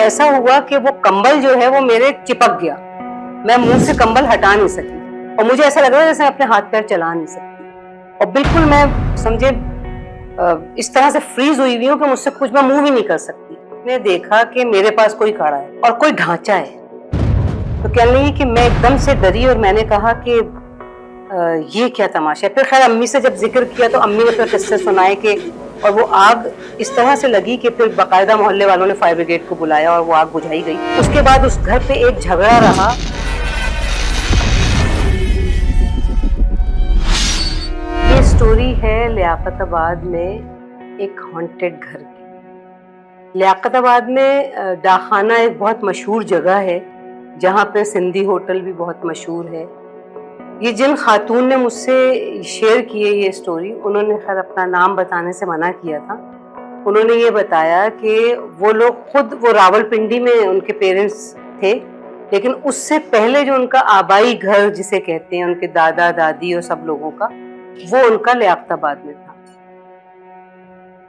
ایسا ہوا کہ وہ کمبل جو ہے وہ میرے چپک گیا، میں منہ سے کمبل ہٹا نہیں سکی اور مجھے ایسا لگ رہا جیسے میں اپنے ہاتھ پیر چلا نہیں سکتی اور بالکل میں سمجھے اس طرح سے فریز ہوئی ہوئی ہوں کہ مجھ سے کچھ میں موو بھی نہیں کر سکتی. میں نے دیکھا کہ میرے پاس کوئی کھڑا ہے اور کوئی ڈھانچہ ہے. تو کہنے لگی کہ میں ایک دم سے ڈری اور میں نے کہا کہ یہ کیا تماشا ہے. پھر خیر امی سے جب ذکر کیا تو امی نے پھر قصے سنائے کہ اور وہ آگ اس طرح سے لگی کہ پھر باقاعدہ محلے والوں نے فائر بریگیڈ کو بلایا اور وہ آگ بجھائی گئی. اس کے بعد اس گھر پہ ایک جھگڑا رہا. یہ سٹوری ہے لیاقت آباد میں ایک ہانٹیڈ گھر کی. لیاقت آباد میں ڈاکخانہ ایک بہت مشہور جگہ ہے جہاں پہ سندھی ہوٹل بھی بہت مشہور ہے. یہ جن خاتون نے مجھ سے شیئر کی ہے یہ سٹوری، انہوں نے خیر اپنا نام بتانے سے منع کیا تھا. انہوں نے یہ بتایا کہ وہ لوگ خود وہ راولپنڈی میں ان کے پیرنٹس تھے، لیکن اس سے پہلے جو ان کا آبائی گھر جسے کہتے ہیں ان کے دادا دادی اور سب لوگوں کا، وہ ان کا لیاقت آباد میں تھا.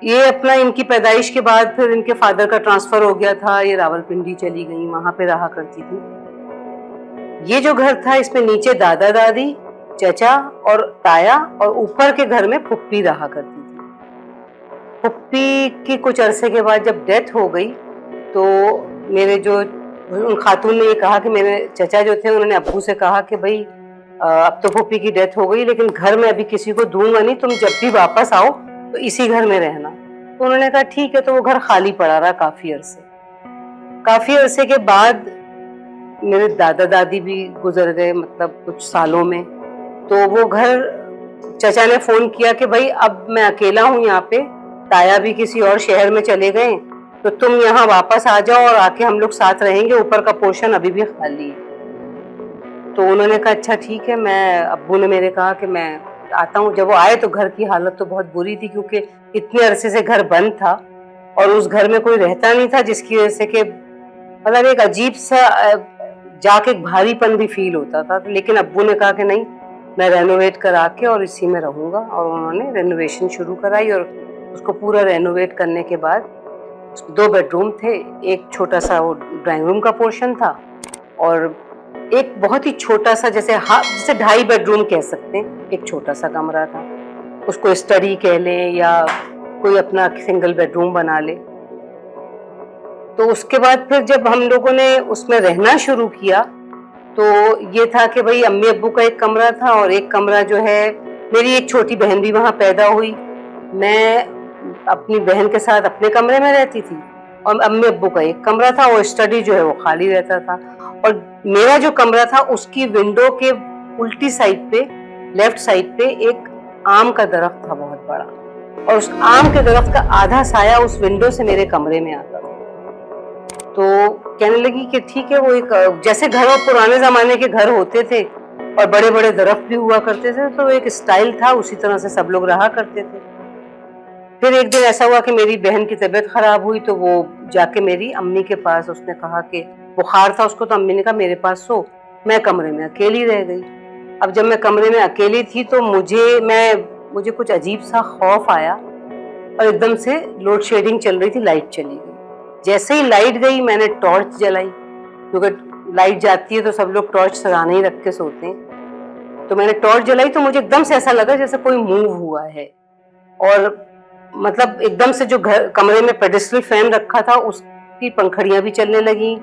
یہ اپنا ان کی پیدائش کے بعد پھر ان کے فادر کا ٹرانسفر ہو گیا تھا، یہ راولپنڈی چلی گئی، وہاں پہ رہا کرتی تھی. یہ جو گھر تھا اس میں نیچے دادا دادی، چچا اور تایا، اور اوپر کے گھر میں پھپھی رہا کرتی تھی. پھپھی کی کچھ عرصے کے بعد جب ڈیتھ ہو گئی تو میرے جو ان خاتون نے یہ کہا کہ میرے چچا جو تھے انہوں نے ابو سے کہا کہ بھائی اب تو پھپھی کی ڈیتھ ہو گئی لیکن گھر میں ابھی کسی کو دوں گا نہیں، تم جب بھی واپس آؤ تو اسی گھر میں رہنا. تو انہوں نے کہا ٹھیک ہے. تو وہ گھر خالی پڑا رہا کافی عرصے کے بعد میرے دادا دادی بھی گزر گئے، مطلب کچھ سالوں میں. تو وہ گھر چچا نے فون کیا کہ بھائی اب میں اکیلا ہوں یہاں پہ، تایا بھی کسی اور شہر میں چلے گئے، تو تم یہاں واپس آ جاؤ اور آ کے ہم لوگ ساتھ رہیں گے، اوپر کا پورشن ابھی بھی خالی ہے. تو انہوں نے کہا اچھا ٹھیک ہے. ابو نے میرے کہا کہ میں آتا ہوں. جب وہ آئے تو گھر کی حالت تو بہت بری تھی کیونکہ اتنے عرصے سے گھر بند تھا اور اس گھر میں کوئی رہتا نہیں تھا، جس کی وجہ سے کہ مطلب ایک عجیب سا جا کے بھاری پن بھی فیل ہوتا تھا. لیکن ابو نے کہا کہ نہیں، میں رینوویٹ کرا کے اور اسی میں رہوں گا. اور انہوں نے رینوویشن شروع کرائی اور اس کو پورا رینوویٹ کرنے کے بعد 2 بیڈ روم تھے، ایک چھوٹا سا وہ ڈرائنگ روم کا پورشن تھا اور ایک بہت ہی چھوٹا سا جیسے 2.5 بیڈ روم کہہ سکتے ہیں، ایک چھوٹا سا کمرہ تھا. اس کو اسٹڈی کہہ لیں یا کوئی اپنا سنگل بیڈ روم بنا لے. تو اس کے بعد پھر جب ہم لوگوں نے اس میں رہنا شروع کیا تو یہ تھا کہ بھائی امی ابو کا ایک کمرہ تھا اور ایک کمرہ جو ہے میری ایک چھوٹی بہن بھی وہاں پیدا ہوئی. میں اپنی بہن کے ساتھ اپنے کمرے میں رہتی تھی اور امی ابو کا ایک کمرہ تھا اور اسٹڈی جو ہے وہ خالی رہتا تھا. اور میرا جو کمرہ تھا اس کی ونڈو کے الٹی سائڈ پہ، لیفٹ سائڈ پہ ایک آم کا درخت تھا بہت بڑا، اور اس آم کے درخت کا آدھا سایہ اس ونڈو سے میرے کمرے میں آتا تھا. تو کہنے لگی کہ ٹھیک ہے، وہ ایک جیسے گھر پرانے زمانے کے گھر ہوتے تھے اور بڑے بڑے درخت بھی ہوا کرتے تھے، تو ایک اسٹائل تھا، اسی طرح سے سب لوگ رہا کرتے تھے. پھر ایک دن ایسا ہوا کہ میری بہن کی طبیعت خراب ہوئی تو وہ جا کے میری امی کے پاس، اس نے کہا کہ بخار تھا اس کو، تو امی نے کہا میرے پاس سو. میں کمرے میں اکیلی رہ گئی. اب جب میں کمرے میں اکیلی تھی تو مجھے کچھ عجیب سا خوف آیا اور ایک دم سے لوڈ شیڈنگ چل رہی تھی، لائٹ چلی گئی. جیسے ہی لائٹ گئی میں نے ٹارچ جلائی، کیونکہ لائٹ جاتی ہے تو سب لوگ ٹارچ سرانے ہی رکھ کے سوتے ہیں. تو میں نے ٹارچ جلائی تو مجھے ایک دم سے ایسا لگا جیسے کوئی موو ہوا ہے، اور مطلب ایک دم سے جو کمرے میں پیڈسٹل فین رکھا تھا اس کی پنکھڑیاں بھی چلنے لگیں،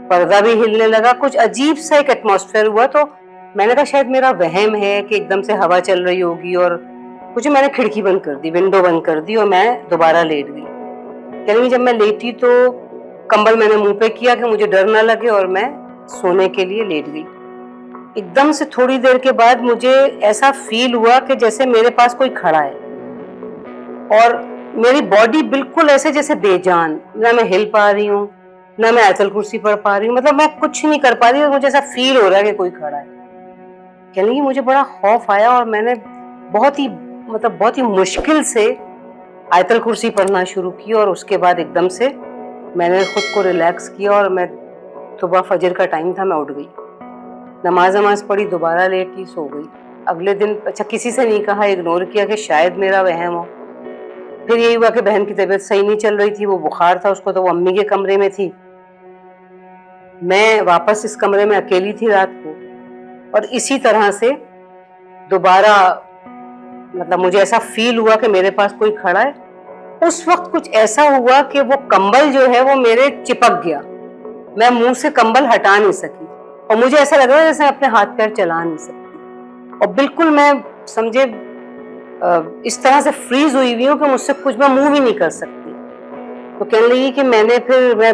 پردہ بھی ہلنے لگا، کچھ عجیب سا ایک ایٹماسفیئر ہوا. تو میں نے کہا شاید میرا وہم ہے کہ ایک دم سے ہوا چل رہی ہوگی، اور کچھ میں نے کھڑکی بند کر دی، ونڈو بند کر دی اور میں دوبارہ لیٹ گئی. یعنی جب میں لیٹی تو کمبل میں نے منہ پہ کیا کہ مجھے ڈر نہ لگے اور میں سونے کے لیے لیٹ گئی. ایک دم سے تھوڑی دیر کے بعد مجھے ایسا فیل ہوا کہ جیسے میرے پاس کوئی کھڑا ہے اور میری باڈی بالکل ایسے جیسے بے جان، نہ میں ہل پا رہی ہوں نہ میں آیت الکرسی پڑھ پا رہی ہوں، مطلب میں کچھ نہیں کر پا رہی اور مجھے ایسا فیل ہو رہا ہے کہ کوئی کھڑا ہے. یعنی مجھے بڑا خوف آیا اور میں نے بہت ہی مشکل سے آیت الکرسی پڑھنا شروع کی اور اس کے بعد ایک دم سے میں نے خود کو ریلیکس کیا اور میں صبح فجر کا ٹائم تھا، میں اٹھ گئی، نماز پڑھی، دوبارہ لیٹی، سو گئی. اگلے دن اچھا کسی سے نہیں کہا، اگنور کیا کہ شاید میرا وہم ہو. پھر یہی ہوا کہ بہن کی طبیعت صحیح نہیں چل رہی تھی، وہ بخار تھا اس کو، تو وہ امی کے کمرے میں تھی. میں واپس اس کمرے میں اکیلی تھی رات کو، اور اسی طرح سے دوبارہ مطلب مجھے ایسا فیل ہوا کہ میرے پاس کوئی کھڑا ہے. اس وقت کچھ ایسا ہوا کہ وہ کمبل جو ہے وہ میرے چپک گیا، میں منہ سے کمبل ہٹا نہیں سکی، اور مجھے ایسا لگ رہا ہے جیسے اپنے ہاتھ پیر چلا نہیں سکتی، اور بالکل میں سمجھے اس طرح سے فریز ہوئی ہوئی ہوں کہ مجھ سے کچھ میں موو ہی نہیں کر سکتی. تو کہنے لگی کہ میں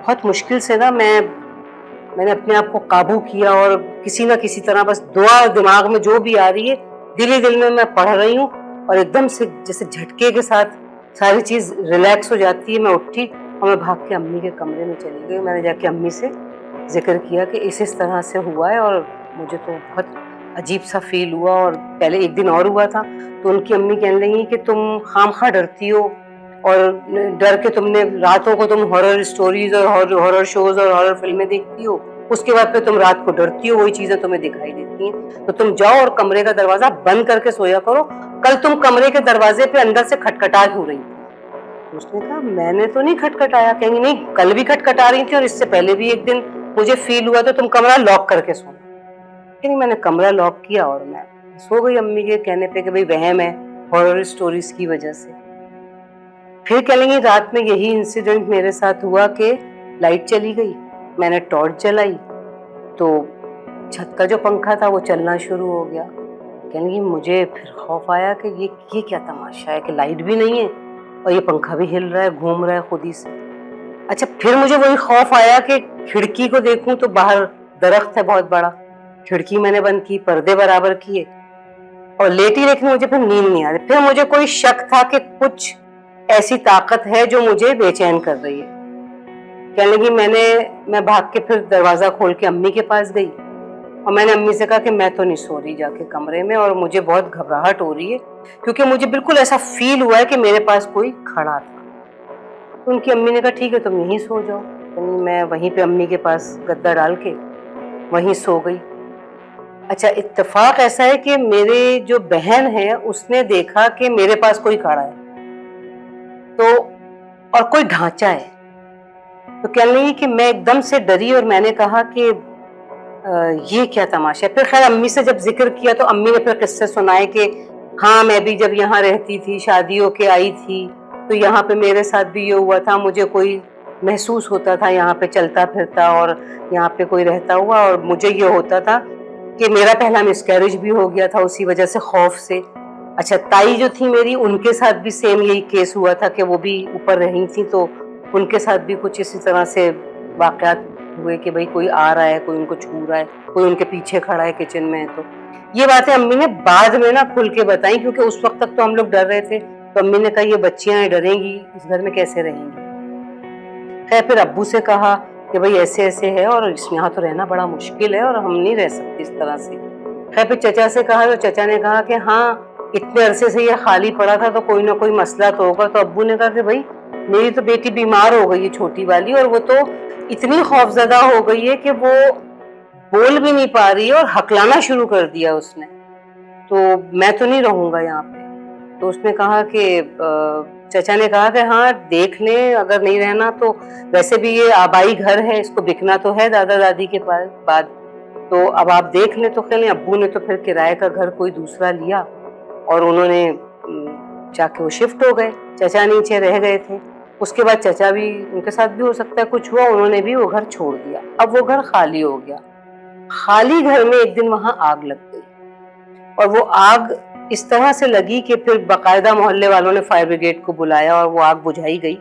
بہت مشکل سے میں نے اپنے آپ کو قابو کیا، اور کسی نہ کسی طرح بس دعا دماغ میں جو بھی آ رہی ہے دل ہی دل میں پڑھ رہی ہوں، اور ایک دم سے جیسے جھٹکے کے ساتھ ساری چیز ریلیکس ہو جاتی ہے. میں اٹھی اور میں بھاگ کے امی کے کمرے میں چلی گئی. میں نے جا کے امی سے ذکر کیا کہ اس طرح سے ہوا ہے، اور مجھے تو بہت عجیب سا فیل ہوا، اور پہلے ایک دن اور ہوا تھا. تو ان کی امی کہنے لگی کہ تم خامخواہ ڈرتی ہو، اور ڈر کے تم نے راتوں کو تم ہارر اسٹوریز اور ہارر شوز اور ہارر فلمیں دیکھتی ہو، اس کے بعد پھر تم رات کو ڈرتی ہو، وہی چیزیں تمہیں دکھائی دیتی ہیں. تو تم جاؤ اور کمرے کا دروازہ بند کر کے سویا کرو. کل تم کمرے کے دروازے پہ اندر سے کھٹکھٹا کیوں رہی تھی؟ اس نے کہا میں نے تو نہیں کھٹکھٹایا. کہیں گی نہیں، کل بھی کھٹکھٹا رہی تھی، اور اس سے پہلے بھی ایک دن مجھے فیل ہوا تو تم کمرہ لاک کر کے سونا. کہ میں نے کمرہ لاک کیا اور میں سو گئی امی کے کہنے پہ کہ بھئی وہم ہے ہارر اسٹوریز کی وجہ سے. پھر کہہ لیں گے رات میں یہی انسیڈنٹ میرے ساتھ ہوا کہ لائٹ چلی گئی، میں نے ٹارچ جلائی تو چھت کا جو پنکھا تھا وہ چلنا شروع ہو گیا. کہنے لگی مجھے پھر خوف آیا کہ یہ کیا تماشا ہے کہ لائٹ بھی نہیں ہے اور یہ پنکھا بھی ہل رہا ہے، گھوم رہا ہے خود ہی سے. اچھا پھر مجھے وہی خوف آیا کہ کھڑکی کو دیکھوں تو باہر درخت ہے بہت بڑا، کھڑکی میں نے بند کی، پردے برابر کیے اور لیٹی لیکن مجھے پھر نیند نہیں آ رہی. پھر مجھے کوئی شک تھا کہ کچھ ایسی طاقت ہے جو مجھے بے چین کر رہی ہے. کہنے لگی میں بھاگ کے پھر دروازہ کھول کے امی کے پاس گئی، اور میں نے امی سے کہا کہ میں تو نہیں سو رہی جا کے کمرے میں، اور مجھے بہت گھبراہٹ ہو رہی ہے کیونکہ مجھے بالکل ایسا فیل ہوا ہے کہ میرے پاس کوئی کھڑا تھا. تو ان کی امی نے کہا ٹھیک ہے تم یہیں سو جاؤ. میں وہیں پہ امی کے پاس گدا ڈال کے وہیں سو گئی. اچھا اتفاق ایسا ہے کہ میرے جو بہن ہے اس نے دیکھا کہ میرے پاس کوئی کھڑا ہے تو اور کوئی ڈھانچہ ہے. تو کہنے لگی کہ میں ایک دم سے ڈری اور میں نے کہا کہ یہ کیا تماشا ہے. پھر خیر امی سے جب ذکر کیا تو امی نے پھر قصے سنائے کہ ہاں میں بھی جب یہاں رہتی تھی شادی ہو کے آئی تھی تو یہاں پہ میرے ساتھ بھی یہ ہوا تھا، مجھے کوئی محسوس ہوتا تھا یہاں پہ چلتا پھرتا اور یہاں پہ کوئی رہتا ہوا، اور مجھے یہ ہوتا تھا کہ میرا پہلا مسکیریج بھی ہو گیا تھا اسی وجہ سے خوف سے. اچھا تائی جو تھی میری ان کے ساتھ بھی سیم یہی کیس ہوا تھا کہ وہ بھی اوپر رہی تھی تو ان کے ساتھ بھی کچھ اسی طرح سے واقعات ہوئے کہ بھئی کوئی آ رہا ہے، کوئی ان کو چھو رہا ہے، کوئی ان کے پیچھے کھڑا ہے کچن میں. تو یہ باتیں امی نے بعد میں کھل کے بتائیں کیونکہ اس وقت تک تو ہم لوگ ڈر رہے تھے. تو امی نے کہا یہ بچیاں ڈریں گی اس گھر میں کیسے رہیں گی. خیر پھر ابو سے کہا کہ بھئی ایسے ایسے ہے اور اس یہاں تو رہنا بڑا مشکل ہے اور ہم نہیں رہ سکتے اس طرح سے. خیر پھر چچا سے کہا تو چچا نے کہا کہ ہاں اتنے عرصے سے یہ خالی پڑا تھا تو کوئی نہ کوئی مسئلہ تو ہوگا. تو ابو نے کہا کہ بھئی میری تو بیٹی بیمار ہو گئی ہے چھوٹی والی، اور وہ تو اتنی خوفزدہ ہو گئی ہے کہ وہ بول بھی نہیں پا رہی ہے اور ہکلانا شروع کر دیا اس نے، تو میں تو نہیں رہوں گا یہاں پہ. تو اس نے کہا کہ چچا نے کہا کہ ہاں دیکھ لیں اگر نہیں رہنا تو ویسے بھی یہ آبائی گھر ہے، اس کو بکنا تو ہے دادا دادی کے بعد، تو اب آپ دیکھ لیں. تو خیال ابو نے تو پھر کرائے کا گھر کوئی دوسرا لیا اور انہوں نے جا کے وہ شفٹ ہو گئے. چچا نیچے رہ گئے تھے. اس کے بعد چچا بھی ان کے ساتھ بھی ہو سکتا ہے کچھ ہوا، انہوں نے بھی وہ گھر چھوڑ دیا. اب وہ گھر خالی ہو گیا. خالی گھر میں ایک دن وہاں آگ لگ گئی، اور وہ آگ اس طرح سے لگی کہ پھر باقاعدہ محلے والوں نے فائر بریگیڈ کو بلایا اور وہ آگ بجھائی گئی.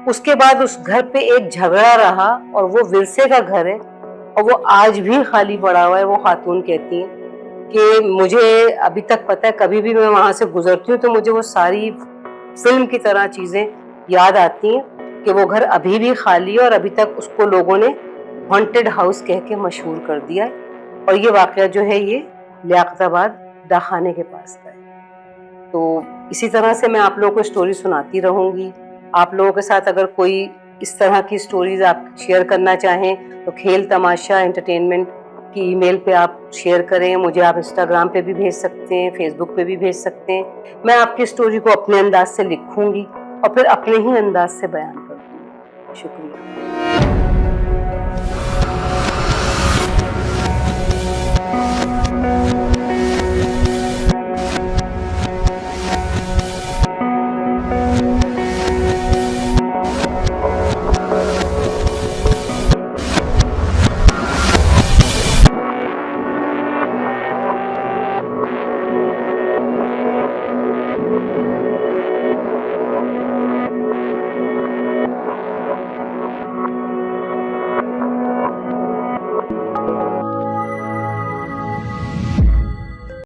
اس کے بعد اس گھر پہ ایک جھگڑا رہا اور وہ ورثے کا گھر ہے اور وہ آج بھی خالی پڑا ہوا ہے. وہ خاتون کہتی ہیں کہ مجھے ابھی تک پتہ ہے کبھی بھی میں وہاں سے گزرتی ہوں تو مجھے وہ ساری فلم کی طرح چیزیں یاد آتی ہیں کہ وہ گھر ابھی بھی خالی ہے اور ابھی تک اس کو لوگوں نے ہانٹڈ ہاؤس کہہ کے مشہور کر دیا ہے. اور یہ واقعہ جو ہے یہ لیاقت آباد ڈاکخانے کے پاس کا ہے. تو اسی طرح سے میں آپ لوگوں کو اسٹوری سناتی رہوں گی. آپ لوگوں کے ساتھ اگر کوئی اس طرح کی اسٹوریز آپ شیئر کرنا چاہیں تو کھیل تماشا انٹرٹینمنٹ کی ای میل پہ آپ شیئر کریں. مجھے آپ انسٹاگرام پہ بھی بھیج سکتے ہیں، فیس بک پہ بھی بھیج سکتے ہیں. میں آپ کی اسٹوری کو اپنے انداز سے لکھوں گی اور پھر اپنے ہی انداز سے بیان کروں گی. شکریہ.